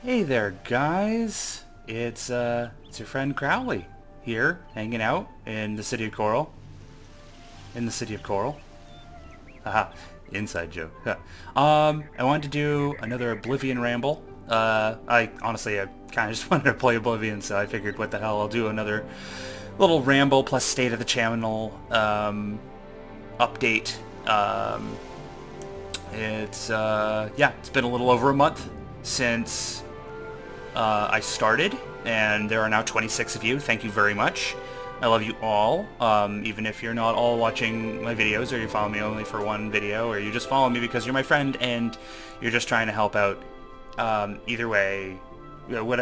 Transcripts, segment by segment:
Hey there, guys. It's your friend Crowley here, hanging out in the city of Coral. In the city of Coral. Haha, inside joke. I wanted to do another Oblivion ramble. I honestly, I kind of just wanted to play Oblivion, so I figured, what the hell, I'll do another little ramble plus state of the channel update. It's been a little over a month since I started, and there are now 26 of you. Thank you very much. I love you all, even if you're not all watching my videos, or you follow me only for one video, or you just follow me because you're my friend and you're just trying to help out. Either way,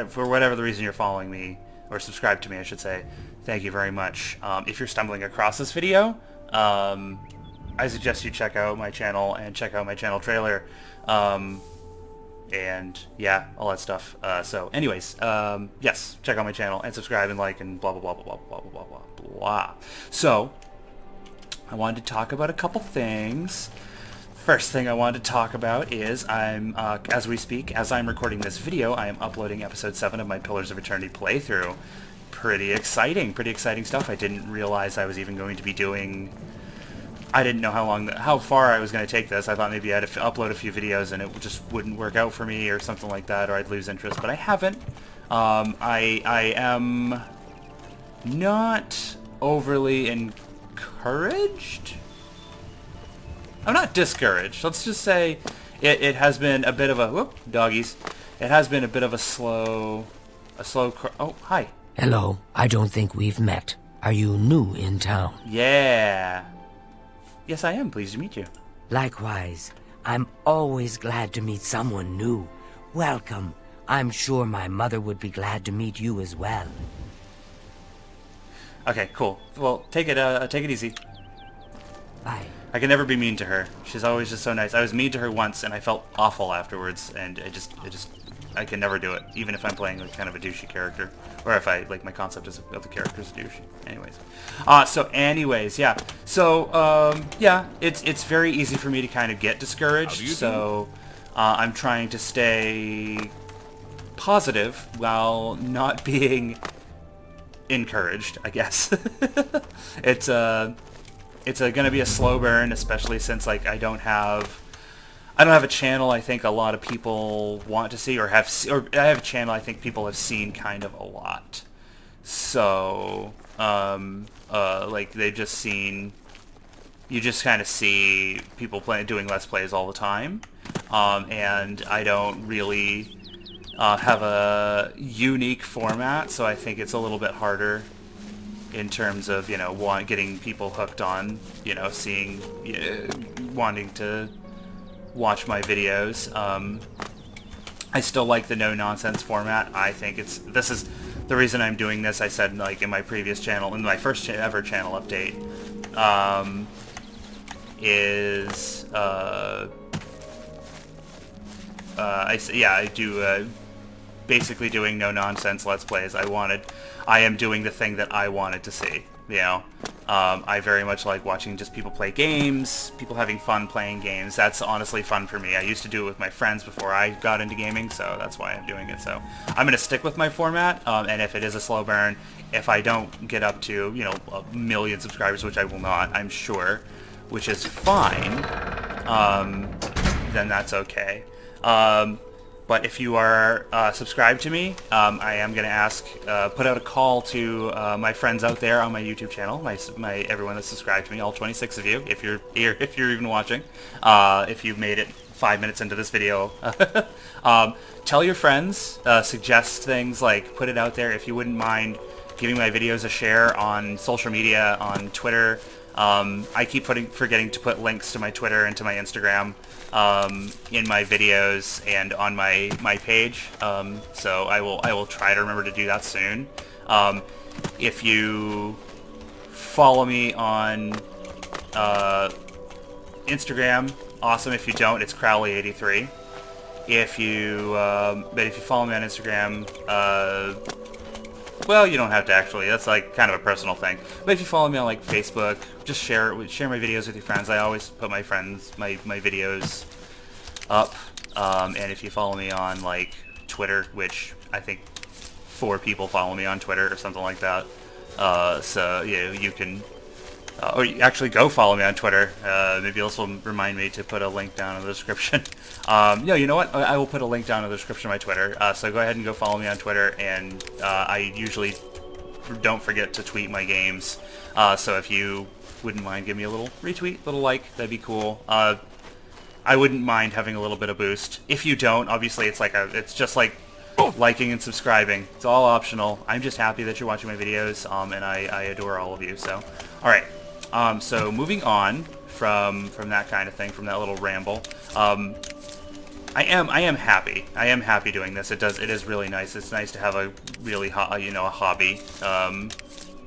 for whatever the reason you're following me, or subscribe to me, I should say, thank you very much. If you're stumbling across this video, I suggest you check out my channel and check out my channel trailer. And yeah, all that stuff. So anyways, yes, check out my channel and subscribe and like and blah blah blah blah blah blah blah blah blah blah. So I wanted to talk about a couple things. First thing I wanted to talk about is I'm as we speak, as I'm recording this video, I am uploading episode 7 of my Pillars of Eternity playthrough. Pretty exciting stuff. I didn't realize I was even going to be doing. I didn't know how far I was going to take this. I thought maybe I'd upload a few videos and it just wouldn't work out for me or something like that, or I'd lose interest, but I haven't. I am not overly encouraged. I'm not discouraged. Let's just say it has been a bit of a whoop, doggies. It has been a bit of a slow. Oh, hi. Hello. I don't think we've met. Are you new in town? Yeah. Yes, I am. Pleased to meet you. Likewise. I'm always glad to meet someone new. Welcome. I'm sure my mother would be glad to meet you as well. Okay, cool. Well, take it easy. Bye. I can never be mean to her. She's always just so nice. I was mean to her once, and I felt awful afterwards, and I can never do it, even if I'm playing like kind of a douchey character, or if I like my concept of the character is douchey. Anyways, yeah. So yeah, it's very easy for me to kind of get discouraged. So I'm trying to stay positive while not being encouraged, I guess. It's going to be a slow burn, especially since like I don't have a channel I think a lot of people want to see, or I have a channel I think people have seen kind of a lot. So like they've just seen, you just kind of see people doing Let's Plays all the time, and I don't really have a unique format, so I think it's a little bit harder in terms of, you know, getting people hooked on, you know, wanting to watch my videos. I still like the no-nonsense format. I think this is the reason I'm doing this. I said, like, in my previous channel, in my first ever channel update, I do basically doing no-nonsense Let's Plays. I am doing the thing that I wanted to see, you know. I very much like watching just people play games, people having fun playing games. That's honestly fun for me. I used to do it with my friends before I got into gaming, so that's why I'm doing it. So I'm going to stick with my format, and if it is a slow burn, if I don't get up to, you know, 1 million subscribers, which I will not, I'm sure, which is fine, then that's okay. But if you are subscribed to me, I am going to put out a call to my friends out there on my YouTube channel, everyone that's subscribed to me, all 26 of you, if you're even watching, if you've made it 5 minutes into this video. Tell your friends, suggest things, like put it out there. If you wouldn't mind giving my videos a share on social media, on Twitter. I keep forgetting to put links to my Twitter and to my Instagram in my videos and on my page. So I will try to remember to do that soon. If you follow me on Instagram, awesome. If you don't, it's Crowley83. But if you follow me on Instagram, well, you don't have to actually. That's like kind of a personal thing. But if you follow me on like Facebook, just share my videos with your friends. I always put my videos up. And if you follow me on like Twitter, which I think 4 people follow me on Twitter or something like that. So yeah, you can, or actually go follow me on Twitter. Maybe this will remind me to put a link down in the description. No, you know what? I will put a link down in the description of my Twitter. So go ahead and go follow me on Twitter, and I usually don't forget to tweet my games. So if you wouldn't mind, give me a little retweet, little like, that'd be cool. I wouldn't mind having a little bit of boost. If you don't, obviously it's just like liking and subscribing. It's all optional. I'm just happy that you're watching my videos, and I adore all of you. So, all right. So moving on from that kind of thing, from that little ramble. I am happy. I am happy doing this. It is really nice. It's nice to have a really a hobby.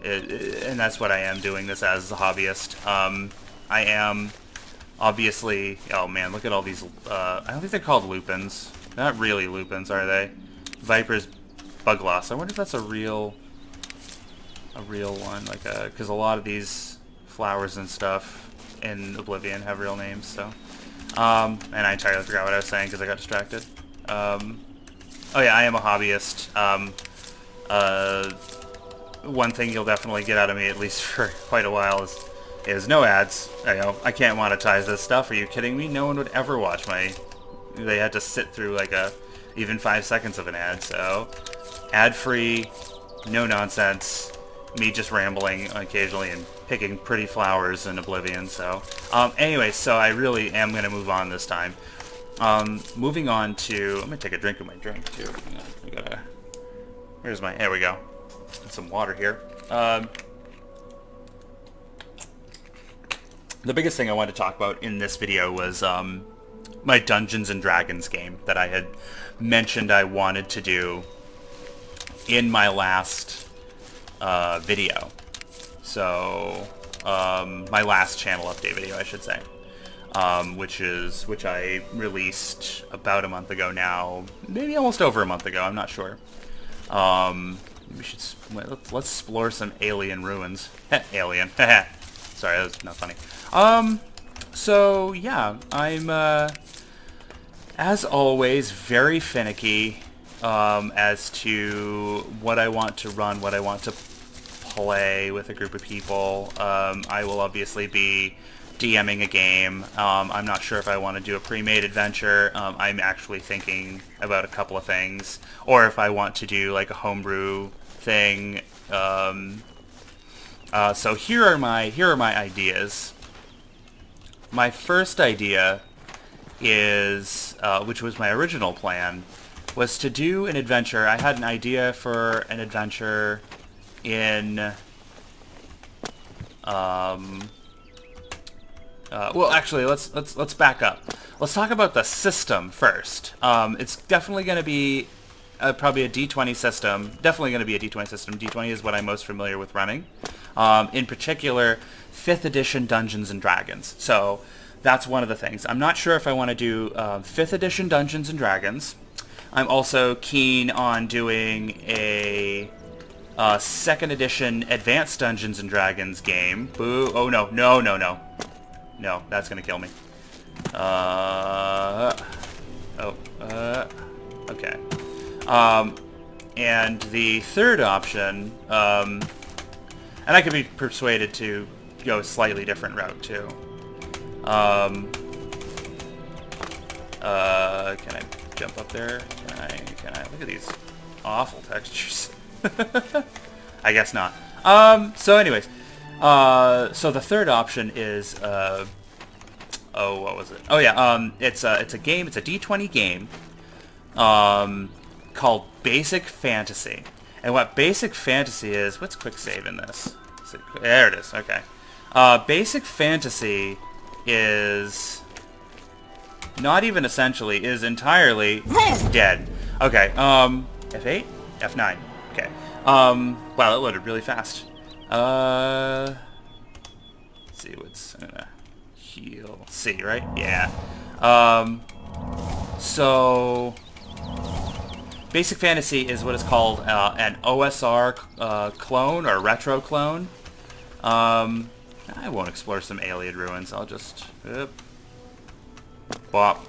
And that's what I am doing this as a hobbyist. I am obviously. Oh man, look at all these. I don't think they're called lupins. They're not really lupins, are they? Viper's bug loss. I wonder if that's a real one. Like because a lot of these flowers and stuff in Oblivion have real names. So. And I entirely forgot what I was saying because I got distracted. Oh yeah, I am a hobbyist. One thing you'll definitely get out of me, at least for quite a while, is no ads. I can't monetize this stuff. Are you kidding me? No one would ever watch my... They had to sit through like even 5 seconds of an ad. So, ad-free, no nonsense, me just rambling occasionally and picking pretty flowers in Oblivion. So, anyway, so I really am going to move on this time. Moving on to... I'm going to take a drink of my drink, too. Where's my... There we go. Some water here. The biggest thing I wanted to talk about in this video was my Dungeons and Dragons game that I had mentioned I wanted to do in my last video. So, my last channel update video, I should say, which I released about a month ago now, maybe almost over a month ago. I'm not sure. We should let's explore some alien ruins. Alien. Sorry, that was not funny. So yeah, I'm as always very finicky as to what I want to run, what I want to play with a group of people. I will obviously be DMing a game. I'm not sure if I want to do a pre-made adventure. I'm actually thinking about a couple of things, or if I want to do like a homebrew thing. So here are my ideas. My first idea is, which was my original plan, was to do an adventure. I had an idea for an adventure in well, actually, let's back up. Let's talk about the system first. It's definitely going to be probably a D20 system. Definitely going to be a D20 system. D20 is what I'm most familiar with running. In particular, 5th edition Dungeons and Dragons. So that's one of the things. I'm not sure if I want to do 5th edition Dungeons and Dragons. I'm also keen on doing a 2nd edition Advanced Dungeons and Dragons game. Boo! Oh no! No! No! No! No! That's gonna kill me. Okay. And the third option, and I could be persuaded to go a slightly different route too. Can I jump up there? Can I look at these awful textures? I guess not. So anyways, so the third option is, oh, what was it? Oh yeah, it's a game, it's a D20 game, called Basic Fantasy. And what Basic Fantasy is, what's quick save in this? There it is, okay. Basic Fantasy is not even essentially, is entirely dead. Okay, F8? F9. Okay. Wow, that loaded really fast. Let's see what's heal. C, right? Yeah. So Basic Fantasy is what is called an OSR clone or retro clone. I won't explore some alien ruins. I'll just bop.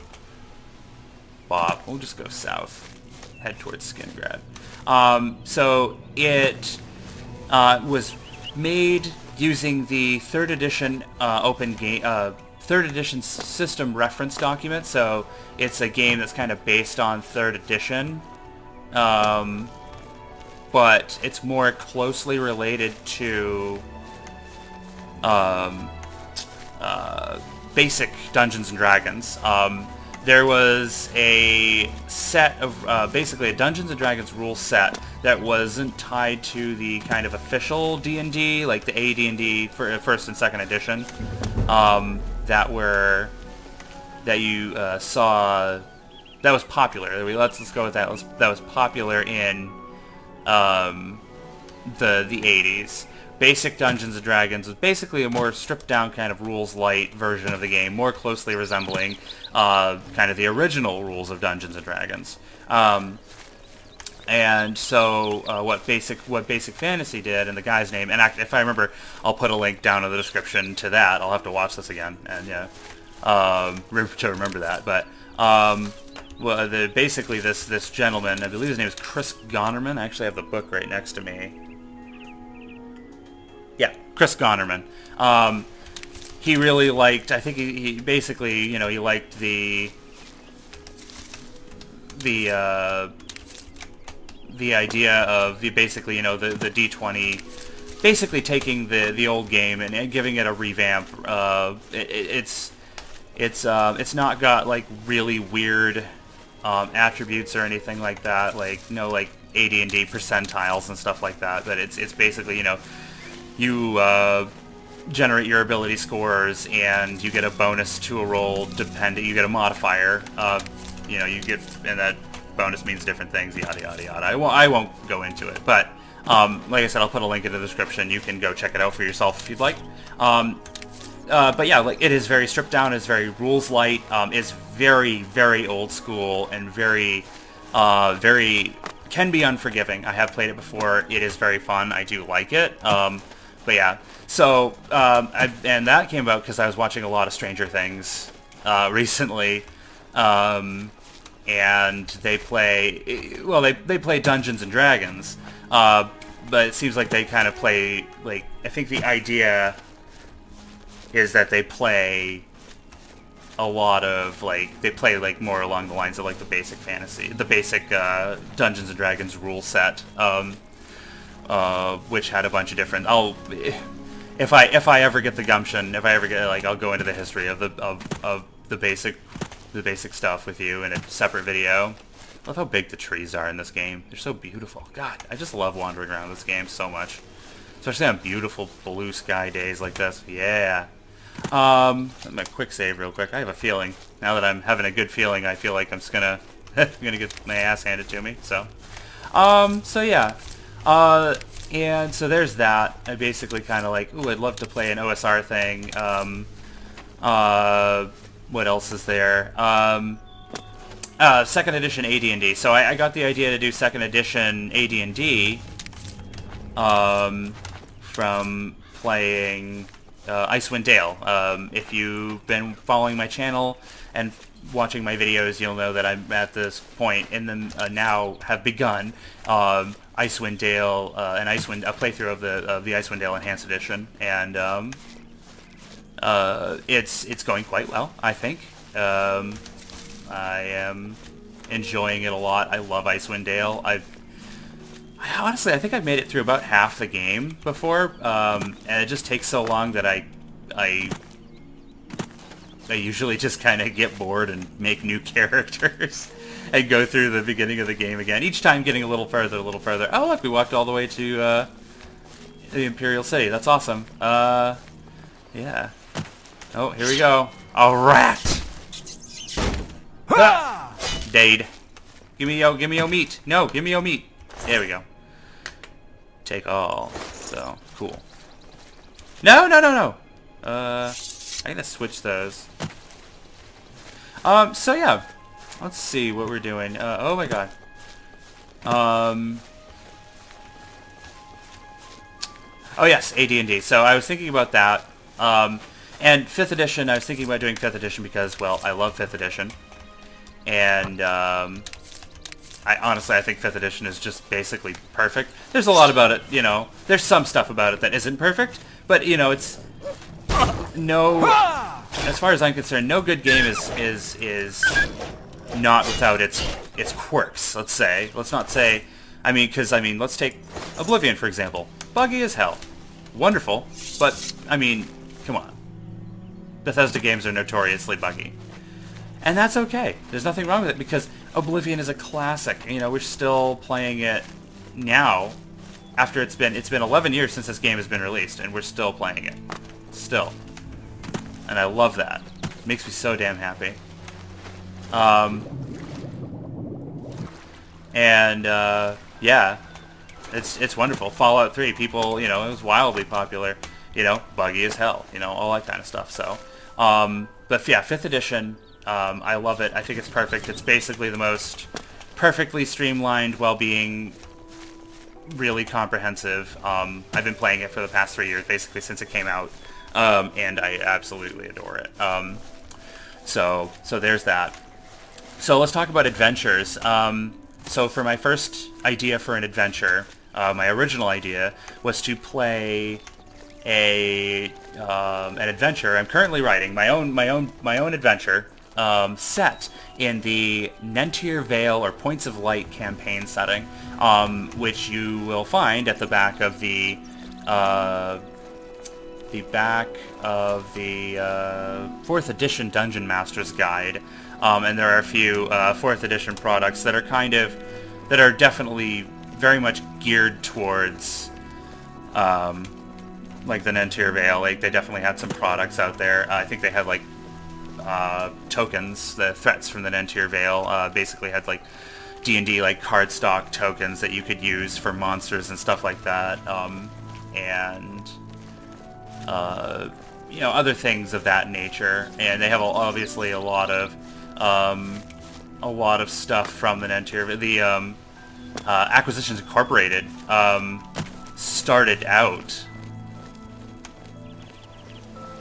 We'll just go south. head towards Skingrad. So it was made using the third edition third edition system reference document. So it's a game that's kind of based on third edition, but it's more closely related to basic Dungeons and Dragons. There was a set of basically a Dungeons and Dragons rule set that wasn't tied to the kind of official D&D, like the AD&D for first and second edition, that you saw that was popular. Let's go with that. That was popular in the 80s. Basic Dungeons & Dragons was basically a more stripped-down kind of rules-light version of the game, more closely resembling kind of the original rules of Dungeons & Dragons. And so what Basic Fantasy did, and the guy's name, and if I remember, I'll put a link down in the description to that. I'll have to watch this again, and yeah, to remember that. But well, basically this gentleman, I believe his name is Chris Gonnerman. I actually have the book right next to me. Yeah, Chris Gonnerman. He really liked, I think he basically, you know, he liked the idea of basically, you know, the D20, basically taking the old game and giving it a revamp. It's not got like really weird attributes or anything like that, like no like AD&D percentiles and stuff like that. But it's basically, you know, you generate your ability scores and you get a bonus to a roll depending. You get a modifier. You know, you get, and that bonus means different things. Yada yada yada. I won't go into it, but like I said, I'll put a link in the description. You can go check it out for yourself if you'd like. But yeah, like it is very stripped down. It's very rules light. It's very very old school and very can be unforgiving. I have played it before. It is very fun. I do like it. But yeah, so and that came about because I was watching a lot of Stranger Things recently, and they play Dungeons and Dragons, but it seems like they kind of play, like, I think the idea is that they play a lot of, like, they play like more along the lines of like the basic Dungeons and Dragons rule set. Which had a bunch of different. If I ever get the gumption, I'll go into the history of the basic stuff with you in a separate video. I love how big the trees are in this game. They're so beautiful. God, I just love wandering around this game so much, especially on beautiful blue sky days like this. Yeah. I'm gonna quick save real quick. I have a feeling now that I'm having a good feeling. I feel like I'm just gonna get my ass handed to me. So yeah. And so there's that. I basically kind of like, ooh, I'd love to play an OSR thing. What else is there? Second edition AD&D. So I got the idea to do second edition AD&D from playing Icewind Dale. If you've been following my channel and watching my videos, you'll know that I'm at this point in the now have begun Icewind Dale, a playthrough of the Icewind Dale Enhanced Edition, and it's going quite well, I think. I am enjoying it a lot. I love Icewind Dale. Honestly, I think I've made it through about half the game before, and it just takes so long that I usually just kind of get bored and make new characters and go through the beginning of the game again. Each time getting a little further, a little further. Oh, look, we walked all the way to the Imperial City. That's awesome. Yeah. Oh, here we go. A rat! Ah! Dade. Give me your meat. No, give me your meat. There we go. Take all. So, cool. No. I'm gonna switch those. So yeah. Let's see what we're doing. Oh my god. Oh yes, AD&D. So I was thinking about that. And 5th edition, I was thinking about doing 5th edition because, well, I love 5th edition. And I honestly, I think 5th edition is just basically perfect. There's a lot about it, you know. There's some stuff about it that isn't perfect, but you know, it's no. As far as I'm concerned, no good game is not without its quirks. Let's say. Let's not say. I mean, because I mean, let's take Oblivion for example. Buggy as hell. Wonderful, but I mean, come on. Bethesda games are notoriously buggy. And that's okay. There's nothing wrong with it because Oblivion is a classic. You know, we're still playing it now after it's been 11 years since this game has been released and we're still playing it. Still. And I love that. It makes me so damn happy. Yeah. It's wonderful. Fallout 3, people, you know, it was wildly popular. You know, buggy as hell. You know, all that kind of stuff. So, but yeah, 5th edition, I love it. I think it's perfect. It's basically the most perfectly streamlined while being really comprehensive. I've been playing it for the past 3 years, basically since it came out, and I absolutely adore it. So there's that. So let's talk about adventures. So for my first idea for an adventure, my original idea was to play an adventure. I'm currently writing my own adventure set in the Nentir Vale or Points of Light campaign setting, which you will find at the back of the 4th edition Dungeon Master's Guide, and there are a few 4th edition products that are definitely very much geared towards like the Nentir Vale. Like they definitely had some products out there. I think they had like tokens, the threats from the Nentir Vale basically had like D&D like cardstock tokens that you could use for monsters and stuff like that, and you know, other things of that nature. And they have obviously a lot of stuff from the Nentir. The Acquisitions Incorporated started out.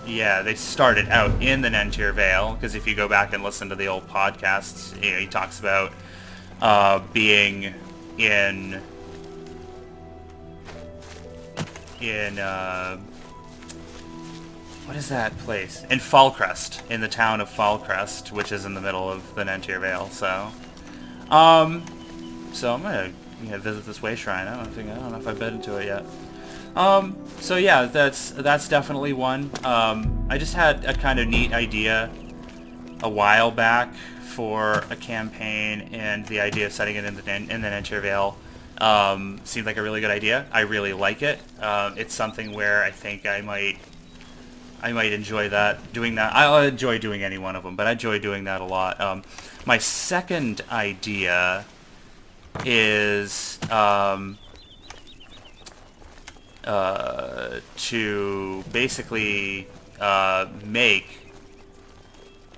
Yeah, they started out in the Nentir Vale, because if you go back and listen to the old podcasts, you know, he talks about being in what is that place? In Falcrest, in the town of Falcrest, which is in the middle of the Nentir Vale. So, I'm gonna visit this way shrine. I don't know if I've been into it yet. So yeah, that's definitely one. I just had a kind of neat idea a while back for a campaign, and the idea of setting it in the Nentir Vale seemed like a really good idea. I really like it. It's something where I think I might enjoy doing that. I'll enjoy doing any one of them, but I enjoy doing that a lot. My second idea is to basically make,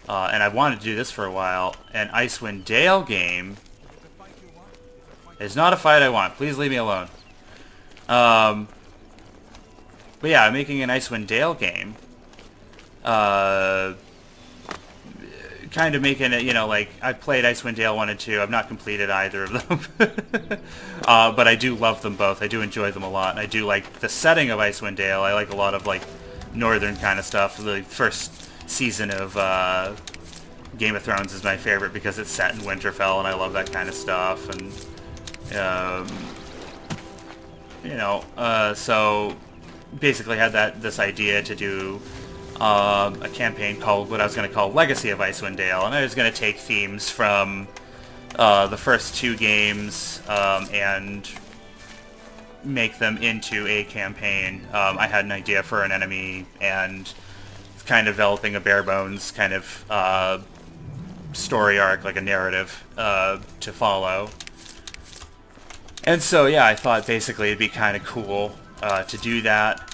and I've wanted to do this for a while, an Icewind Dale game. It's not a fight I want. Please leave me alone. But yeah, I'm making an Icewind Dale game. Kind of making it, you know, like, I've played Icewind Dale 1 and 2. I've not completed either of them. But I do love them both. I do enjoy them a lot. And I do like the setting of Icewind Dale. I like a lot of, like, northern kind of stuff. The first season of Game of Thrones is my favorite because it's set in Winterfell, and I love that kind of stuff. And, you know, so basically had this idea to do a campaign called what I was going to call Legacy of Icewind Dale, and I was going to take themes from the first two games and make them into a campaign. I had an idea for an enemy and kind of developing a bare bones kind of story arc, like a narrative to follow. And so yeah, I thought basically it'd be kind of cool to do that.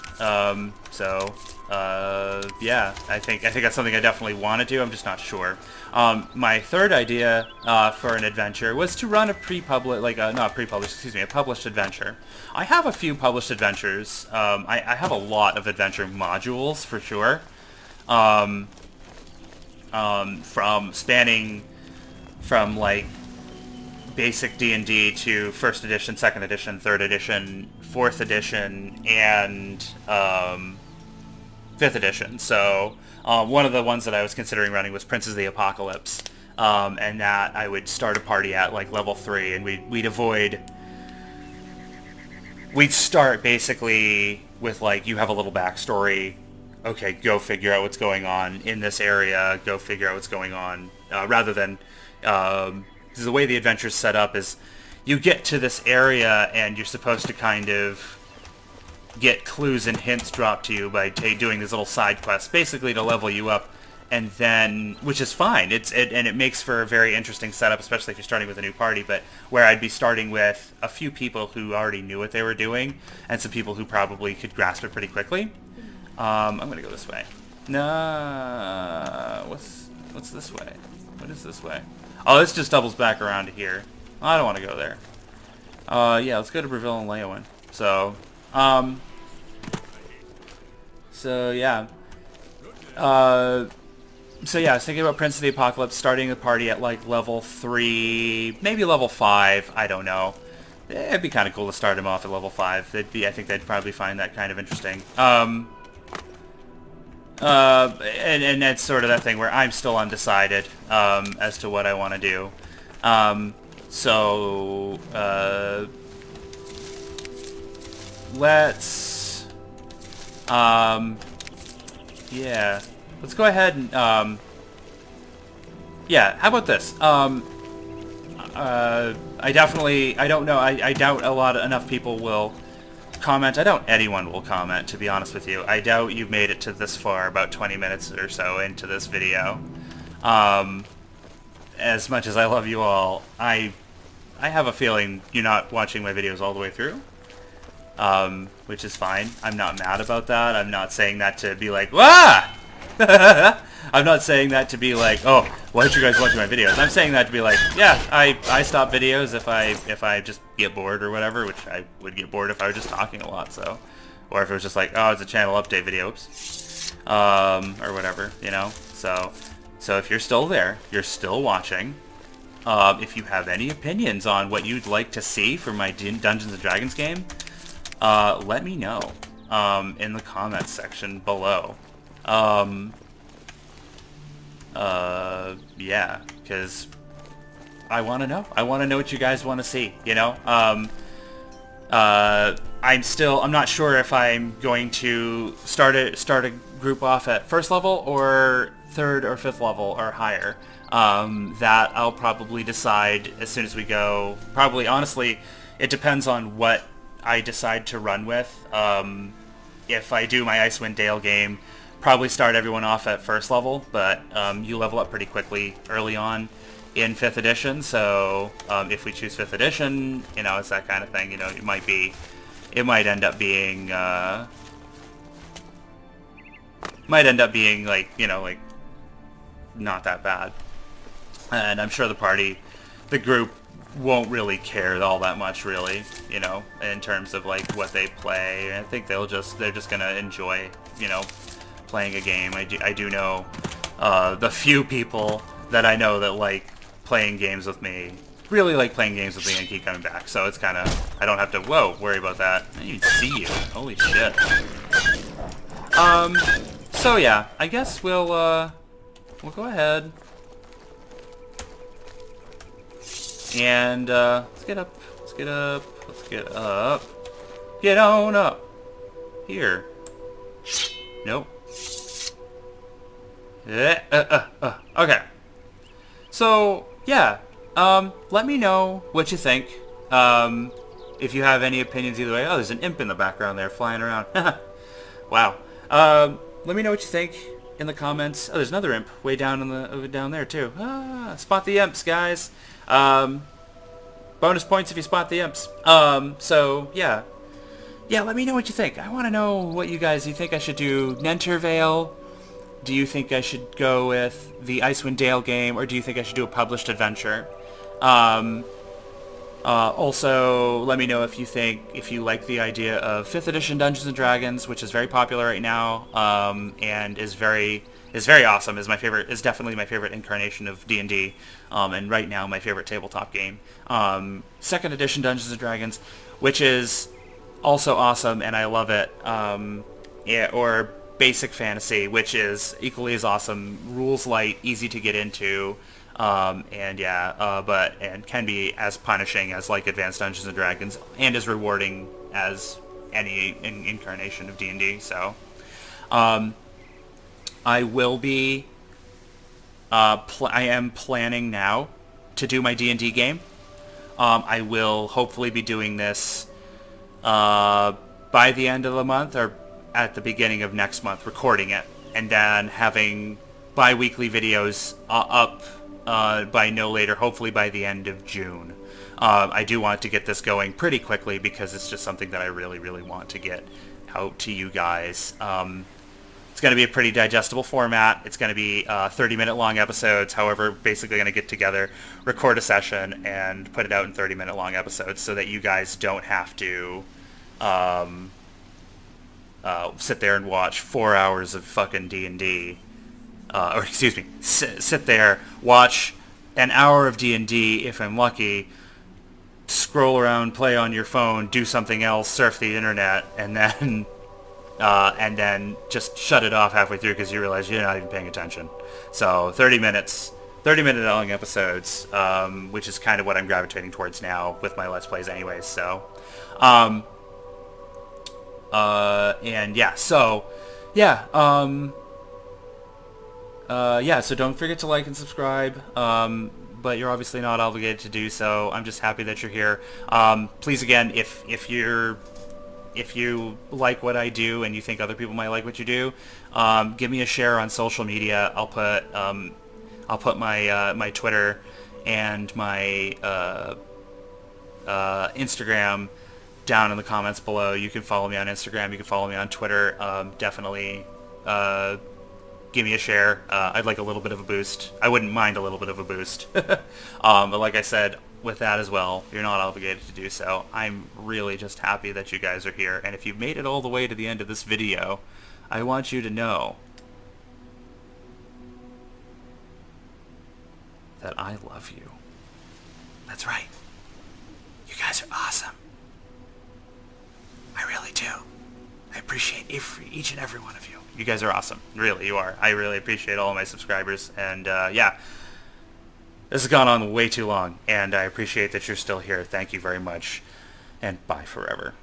Yeah, I think that's something I definitely want to do. I'm just not sure. My third idea for an adventure was to run a a published adventure. I have a few published adventures. I have a lot of adventure modules for sure. From like basic D&D to first edition, second edition, third edition, fourth edition, and fifth edition. So one of the ones that I was considering running was Princes of the Apocalypse, and that I would start a party at like level 3, and we'd start basically with like, you have a little backstory. Okay, go figure out what's going on in this area. Go figure out what's going on. Rather than the way the adventure's set up is, you get to this area and you're supposed to kind of get clues and hints dropped to you by doing these little side quests, basically to level you up, and then, which is fine. And it makes for a very interesting setup, especially if you're starting with a new party. But where I'd be starting with a few people who already knew what they were doing, and some people who probably could grasp it pretty quickly. I'm gonna go this way. No, what's this way? What is this way? Oh, this just doubles back around to here. I don't want to go there. Yeah, let's go to Breville and Leowin. So yeah. So yeah, I was thinking about Prince of the Apocalypse, starting the party at like level 3, maybe level 5, I don't know. It'd be kind of cool to start him off at level 5. I think they'd probably find that kind of interesting. And that's sort of that thing where I'm still undecided as to what I want to do. Let's yeah, let's go ahead and yeah, how about this? I don't know, I doubt enough people will comment. I doubt anyone will comment, to be honest with you. I doubt you've made it to this far, about 20 minutes or so into this video. As much as I love you all, I have a feeling you're not watching my videos all the way through. Which is fine. I'm not mad about that. I'm not saying that to be like, "Wah!" I'm not saying that to be like, "Oh, why aren't you guys watching my videos?" I'm saying that to be like, yeah, I stop videos if I just get bored or whatever, which I would get bored if I was just talking a lot, so. Or if it was just like, oh, it's a channel update video, oops. Or whatever, you know? So if you're still there, you're still watching, if you have any opinions on what you'd like to see for my Dungeons & Dragons game, let me know in the comments section below. Yeah, because I want to know. I want to know what you guys want to see, you know? I'm not sure if I'm going to start a group off at first level or third or fifth level or higher. That I'll probably decide as soon as we go. Probably, honestly, it depends on what I decide to run with. If I do my Icewind Dale game, probably start everyone off at first level, but you level up pretty quickly early on in 5th edition, so if we choose 5th edition, you know, it's that kind of thing, you know, it might end up being like, you know, like, not that bad. And I'm sure the group won't really care all that much, really, you know, in terms of like what they play. I think they're just gonna enjoy, you know, playing a game. I do know the few people that I know that like playing games with me, really like playing games with me and keep coming back. So it's kind of, I don't have to, worry about that. I didn't even see you. Holy shit. So yeah, I guess we'll go ahead and let's get up. Get on up. Here. Nope. Okay. So, yeah. Let me know what you think. If you have any opinions either way. Oh, there's an imp in the background there flying around. Wow. Let me know what you think in the comments. Oh, there's another imp way down down there too. Spot the imps, guys. Bonus points if you spot the imps. So yeah. Yeah, let me know what you think. I want to know what you think I should do Nentervale? Do you think I should go with the Icewind Dale game, or do you think I should do a published adventure? Also, let me know if you like the idea of 5th edition Dungeons & Dragons, which is very popular right now, and is is very awesome. Is definitely my favorite incarnation of D&D, and right now my favorite tabletop game. Second edition Dungeons and Dragons, which is also awesome, and I love it. Or basic fantasy, which is equally as awesome. Rules light, easy to get into, and can be as punishing as like Advanced Dungeons and Dragons, and as rewarding as any incarnation of D&D. So, I will be. I am planning now to do my D&D game. I will hopefully be doing this by the end of the month or at the beginning of next month, recording it, and then having bi-weekly videos up by no later, hopefully by the end of June. I do want to get this going pretty quickly because it's just something that I really, really want to get out to you guys. It's going to be a pretty digestible format. It's going to be 30-minute long episodes. However, basically going to get together, record a session, and put it out in 30-minute long episodes so that you guys don't have to sit there and watch 4 hours of fucking D&D. Or excuse me, sit there, watch an hour of D&D if I'm lucky, scroll around, play on your phone, do something else, surf the internet, and then just shut it off halfway through because you realize you're not even paying attention. So 30-minute long episodes, which is kind of what I'm gravitating towards now with my Let's Plays anyways. So, so don't forget to like and subscribe. But you're obviously not obligated to do so. I'm just happy that you're here. Please, again, if you like what I do and you think other people might like what you do, give me a share on social media. I'll put my Twitter and my Instagram down in the comments below. You can follow me on Instagram. You can follow me on Twitter. Definitely give me a share. I'd like a little bit of a boost. I wouldn't mind a little bit of a boost. But like I said, with that as well, you're not obligated to do so. I'm really just happy that you guys are here. And if you've made it all the way to the end of this video, I want you to know that I love you. That's right. You guys are awesome. I really do. I appreciate each and every one of you. You guys are awesome. Really, you are. I really appreciate all of my subscribers. And this has gone on way too long. And I appreciate that you're still here. Thank you very much. And bye forever.